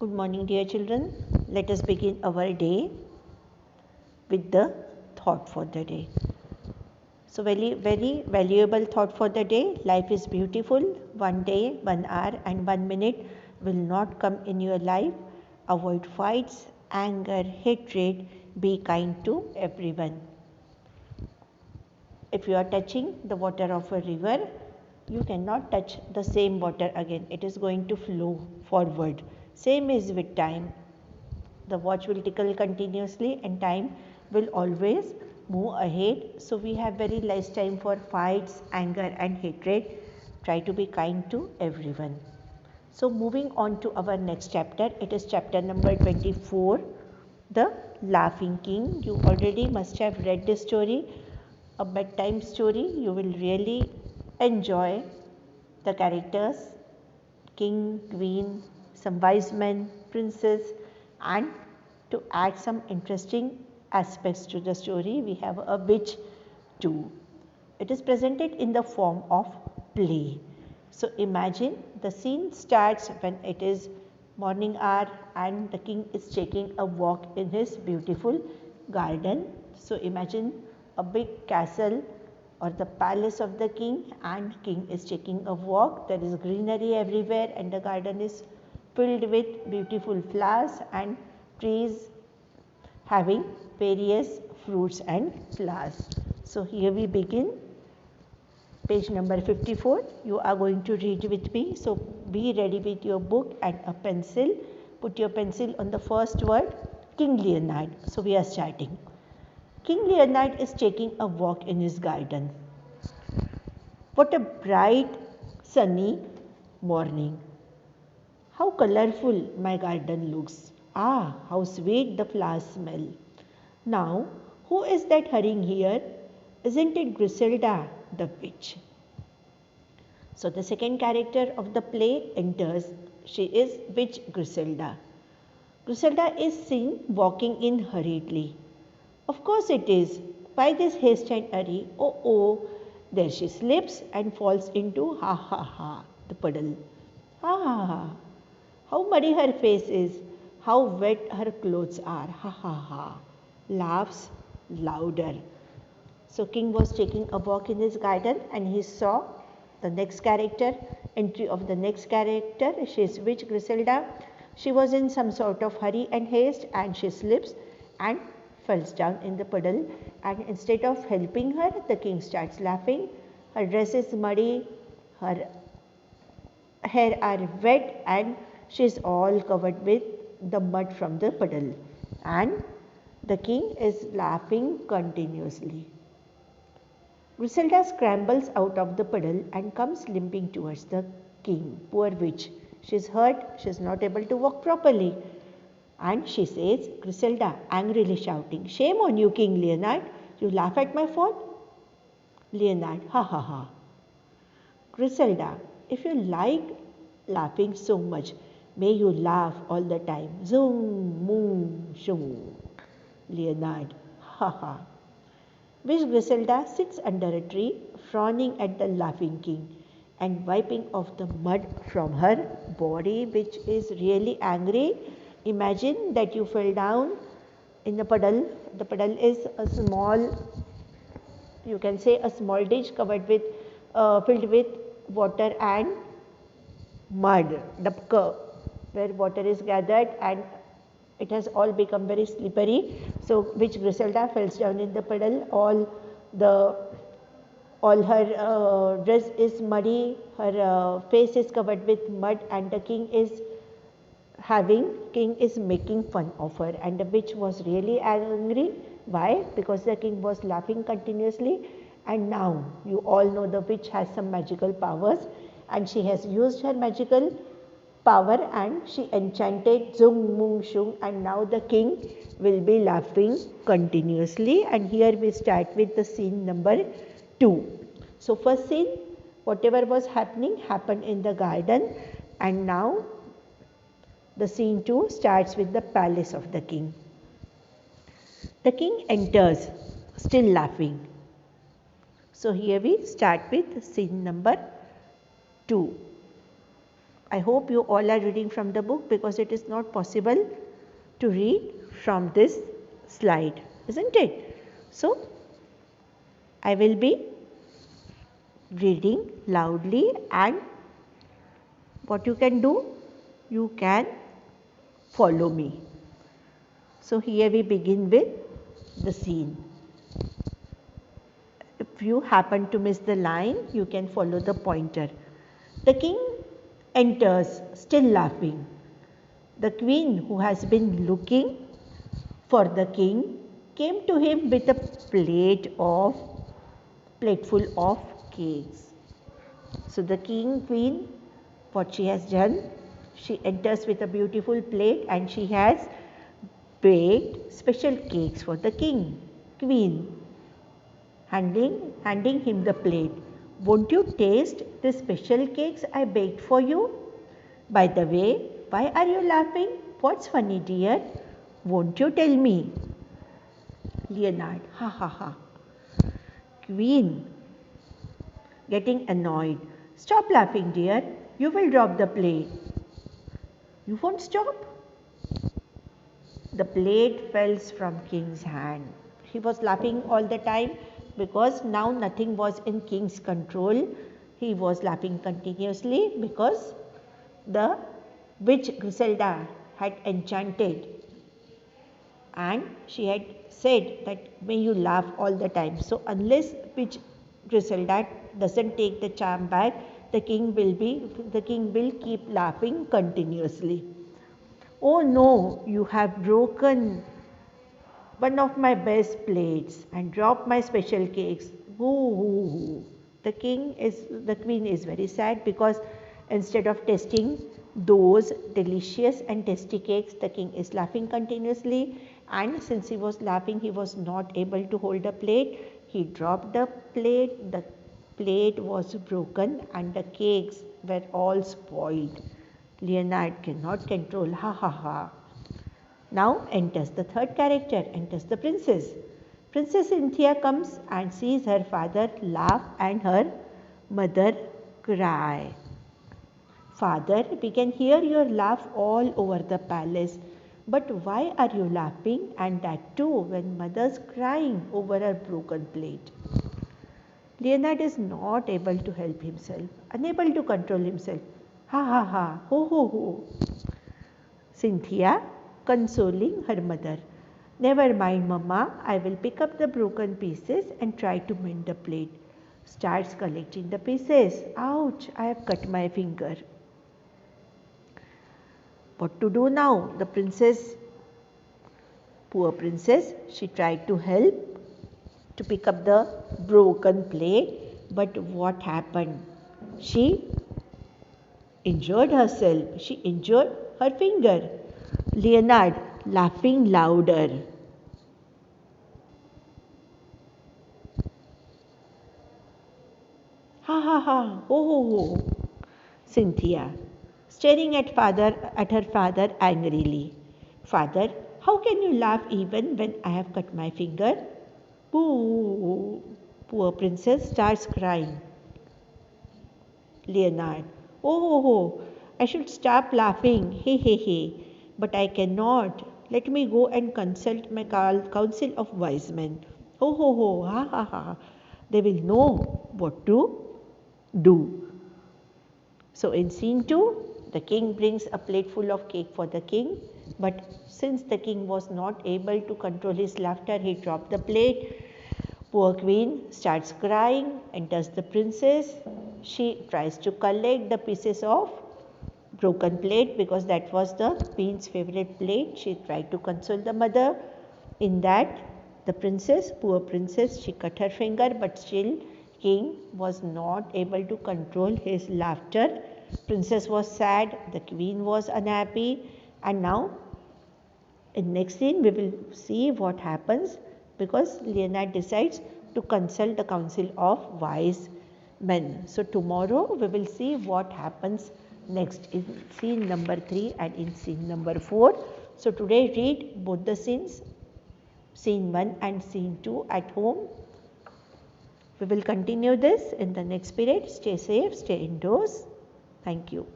Good morning, dear children. Let us begin our day with the thought for the day. So, very valuable thought for the day. Life is beautiful. One day, 1 hour, and 1 minute will not come in your life. Avoid fights, anger, hatred. Be kind to everyone. If you are touching the water of a river, you cannot touch the same water again. It is going to flow forward. Same is with time. The watch will tickle continuously and time will always move ahead. So we have very less time for fights, anger and hatred. Try to be kind to everyone. So moving on to our next chapter, it is chapter number 24, The Laughing King. You already must have read this story, a bedtime story. You will really enjoy the characters, king, queen, some wise men, princess, and to add some interesting aspects to the story, we have a witch too. It is presented in the form of play. So imagine the scene starts when it is morning hour and the king is taking a walk in his beautiful garden. So imagine a big castle or the palace of the king, and king is taking a walk. There is greenery everywhere and the garden is filled with beautiful flowers and trees having various fruits and flowers. So here we begin. Page number 54. You are going to read with me. So be ready with your book and a pencil. Put your pencil on the first word, King Leonard. So we are starting. King Leonard is taking a walk in his garden. What a bright, sunny morning. How colorful my garden looks. Ah, how sweet the flowers smell. Now, who is that hurrying here? Isn't it Griselda, the witch? So the second character of the play enters. She is witch Griselda. Griselda is seen walking in hurriedly. Of course it is. Why this haste and hurry? Oh, oh. There she slips and falls into the puddle. Ha ha ha. How muddy her face is. How wet her clothes are. Ha ha ha. Laughs louder. So king was taking a walk in his garden and he saw the next character, entry of the next character. She is witch Griselda. She was in some sort of hurry and haste and she slips and falls down in the puddle, and instead of helping her, the king starts laughing. Her dress is muddy, her hair are wet, and she is all covered with the mud from the puddle, and the king is laughing continuously. Griselda scrambles out of the puddle and comes limping towards the king. Poor witch. She is hurt, she is not able to walk properly. And she says, Griselda, angrily shouting, Shame on you, King Leonard. You laugh at my fall? Leonard, ha ha ha. Griselda, if you like laughing so much, may you laugh all the time. Zoom, moom, shoom. Leonard, ha ha. Witch Griselda sits under a tree, frowning at the laughing king and wiping off the mud from her body, which is really angry. Imagine that you fell down in the puddle. The puddle is a small, you can say a small ditch covered with, filled with water and mud, dapka, where water is gathered and it has all become very slippery. So witch Griselda falls down in the puddle. All her dress is muddy, her face is covered with mud, and the king is making fun of her, and the witch was really angry. Why? Because the king was laughing continuously, and now you all know the witch has some magical powers, and she has used her magical power and she enchanted Zung Mung Shung, and now the king will be laughing continuously. And here we start with the scene number 2. So first scene, whatever was happened in the garden, and now the scene 2 starts with the palace of the king. The king enters, still laughing. So here we start with scene number 2. I hope you all are reading from the book, because it is not possible to read from this slide, isn't it? So, I will be reading loudly, and what you can do, you can follow me. So, here we begin with the scene. If you happen to miss the line, you can follow the pointer. The king enters, still laughing. The queen, who has been looking for the king, came to him with a plateful of cakes. So the queen, what she has done, she enters with a beautiful plate, and she has baked special cakes for the queen, handing him the plate. Won't you taste the special cakes I baked for you? By the way, why are you laughing? What's funny, dear? Won't you tell me? Leonard, ha ha ha. Queen, getting annoyed. Stop laughing, dear. You will drop the plate. You won't stop? The plate fell from king's hand. He was laughing all the time because now nothing was in king's control. He was laughing continuously because the witch Griselda had enchanted, and she had said that may you laugh all the time. So unless witch Griselda doesn't take the charm back, the king will keep laughing continuously. Oh no, you have broken one of my best plates and dropped my special cakes. Hoo hoo hoo. The queen is very sad, because instead of tasting those delicious and tasty cakes, the king is laughing continuously, and since he was laughing, he was not able to hold the plate. He dropped the plate, the plate was broken, and the cakes were all spoiled. Leonard cannot control, ha ha ha. Now enters the third character, enters the princess. Princess Cynthia comes and sees her father laugh and her mother cry. Father, we can hear your laugh all over the palace. But why are you laughing, and that too when mother's crying over her broken plate? Leonard is not able to help himself, unable to control himself. Ha ha ha, ho ho ho. Cynthia, consoling her mother. Never mind, Mama, I will pick up the broken pieces and try to mend the plate. Starts collecting the pieces. Ouch, I have cut my finger. What to do now? The princess, poor princess, she tried to help to pick up the broken plate, but what happened? She injured herself. She injured her finger. Leonard, laughing louder. Ha ha ha, ho ho ho. Cynthia, staring at her father angrily. Father, how can you laugh even when I have cut my finger? Boo! Poor princess starts crying. Leonard, oh, I should stop laughing, he he he, but I cannot. Let me go and consult my council of wise men. Ho ho ho, ha ha ha. They will know what to do. So in scene 2, the king brings a plate full of cake for the king, but since the king was not able to control his laughter, he dropped the plate. Poor queen starts crying, enters the princess. She tries to collect the pieces of broken plate, because that was the queen's favorite plate. She tried to console the mother. In that, the princess, poor princess, she cut her finger, but still king was not able to control his laughter. Princess was sad, the queen was unhappy, and now in next scene we will see what happens, because Leonard decides to consult the council of wise men. So tomorrow we will see what happens next in scene number 3 and in scene number 4. So today read both the scenes, scene 1 and scene 2 at home. We will continue this in the next period. Stay safe, stay indoors. Thank you.